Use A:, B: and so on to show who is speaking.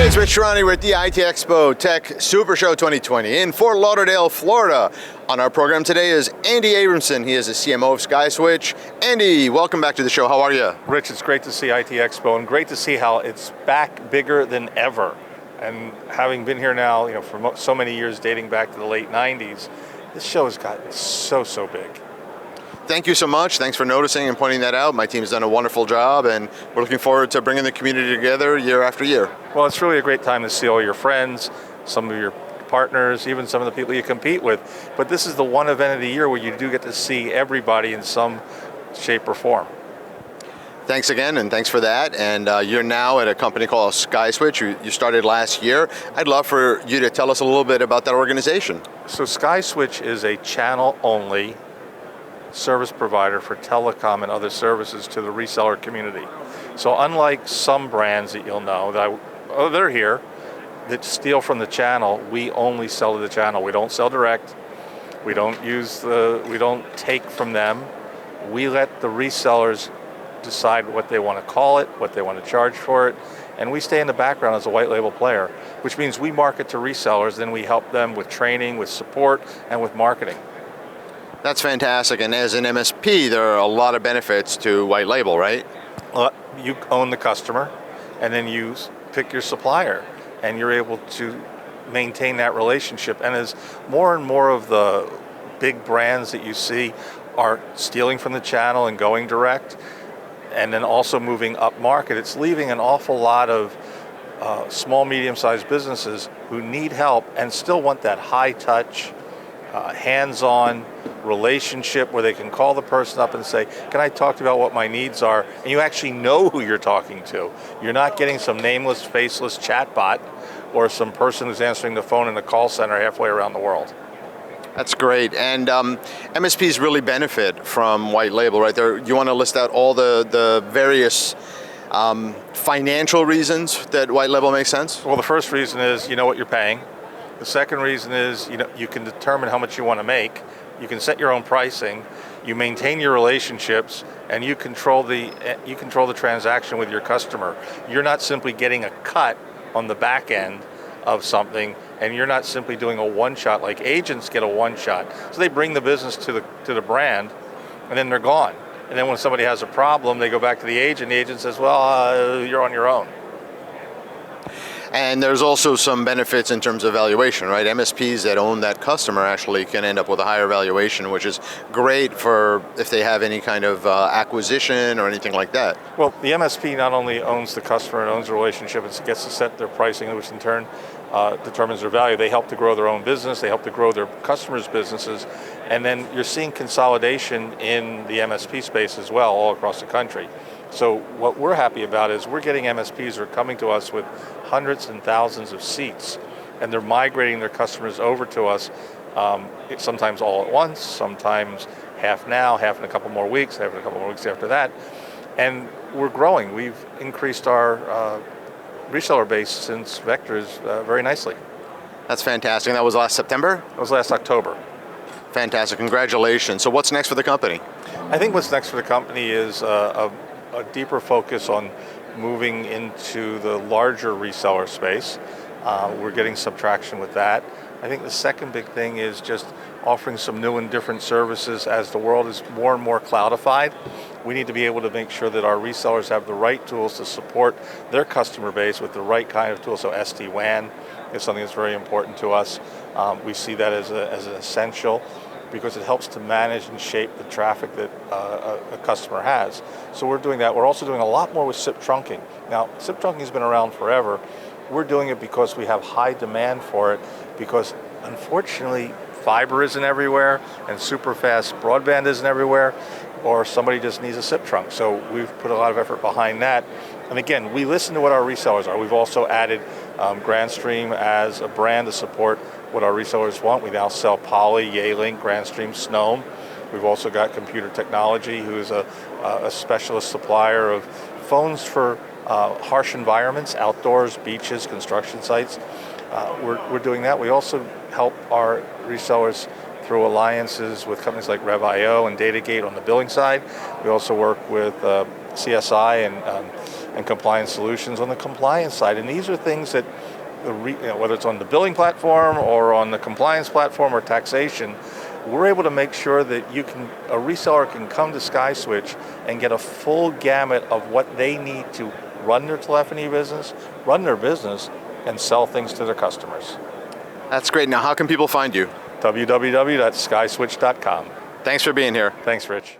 A: It's Rich Tehrani. We're at the IT Expo Tech Super Show 2020 in Fort Lauderdale, Florida. On our program today is Andy Abramson. He is the CMO of SkySwitch. Andy, welcome back to the show. How are you?
B: Rich, it's great to see IT Expo and great to see how it's back bigger than ever. And having been here now, for so many years, dating back to the late 90s, this show has gotten so big.
A: Thank you so much. Thanks for noticing and pointing that out. My team's done a wonderful job, and we're looking forward to bringing the community together year after year.
B: Well, it's really a great time to see all your friends, some of your partners, even some of the people you compete with. But this is the one event of the year where you do get to see everybody in some shape or form.
A: Thanks again, and thanks for that. And you're now at a company called SkySwitch. You started last year. I'd love for you to tell us a little bit about that organization.
B: So SkySwitch is a channel-only service provider for telecom and other services to the reseller community. So unlike some brands that you'll know that they're here that steal from the channel, we only sell to the channel. We don't sell direct. We don't take from them. We let the resellers decide what they want to call it, what they want to charge for it, and we stay in the background as a white label player, which means we market to resellers, then we help them with training, with support, and with marketing.
A: That's fantastic, and as an MSP, there are a lot of benefits to white label, right?
B: You own the customer, and then you pick your supplier, and you're able to maintain that relationship. And as more and more of the big brands that you see are stealing from the channel and going direct, and then also moving up market, it's leaving an awful lot of small, medium-sized businesses who need help and still want that high-touch, hands-on relationship where they can call the person up and say, can I talk to you about what my needs are? And you actually know who you're talking to. You're not getting some nameless, faceless chatbot or some person who's answering the phone in a call center halfway around the world.
A: That's great, and MSPs really benefit from white label, right? You want to list out all the various financial reasons that white label makes sense?
B: Well, the first reason is you know what you're paying. The second reason is you can determine how much you want to make. You can set your own pricing. You maintain your relationships, and you control the transaction with your customer. You're not simply getting a cut on the back end of something, and you're not simply doing a one-shot like agents get a one-shot. So they bring the business to the brand, and then they're gone. And then when somebody has a problem, they go back to the agent. The agent says, well, you're on your own.
A: And there's also some benefits in terms of valuation, right? MSPs that own that customer actually can end up with a higher valuation, which is great for if they have any kind of acquisition or anything like that.
B: Well, the MSP not only owns the customer and owns the relationship, it gets to set their pricing, which in turn determines their value. They help to grow their own business, they help to grow their customers' businesses, and then you're seeing consolidation in the MSP space as well, all across the country. So what we're happy about is we're getting MSPs who are coming to us with hundreds and thousands of seats, and they're migrating their customers over to us, sometimes all at once, sometimes half now, half in a couple more weeks, half in a couple more weeks after that. And we're growing. We've increased our reseller base since Vectors very nicely.
A: That's fantastic. And that was last September?
B: It was last October.
A: Fantastic. Congratulations. So what's next for the company?
B: I think what's next for the company is a deeper focus on moving into the larger reseller space. We're getting some traction with that. I think the second big thing is just offering some new and different services as the world is more and more cloudified. We need to be able to make sure that our resellers have the right tools to support their customer base with the right kind of tools. So SD-WAN is something that's very important to us. We see that as an essential, because it helps to manage and shape the traffic that a customer has. So we're doing that. We're also doing a lot more with SIP trunking. Now, SIP trunking has been around forever. We're doing it because we have high demand for it, because unfortunately, fiber isn't everywhere, and super fast broadband isn't everywhere, or somebody just needs a SIP trunk. So we've put a lot of effort behind that. And again, we listen to what our resellers are. We've also added Grandstream as a brand to support what our resellers want. We now sell Poly, Yealink, Grandstream, Snome. We've also got Computer Technology, who is a specialist supplier of phones for harsh environments, outdoors, beaches, construction sites. We're doing that. We also help our resellers through alliances with companies like Rev.io and Datagate on the billing side. We also work with CSI and Compliance Solutions on the compliance side. And these are things that, whether it's on the billing platform or on the compliance platform or taxation, we're able to make sure that a reseller can come to SkySwitch and get a full gamut of what they need to run their telephony business, run their business, and sell things to their customers.
A: That's great. Now, how can people find you?
B: www.skyswitch.com.
A: Thanks for being here.
B: Thanks, Rich.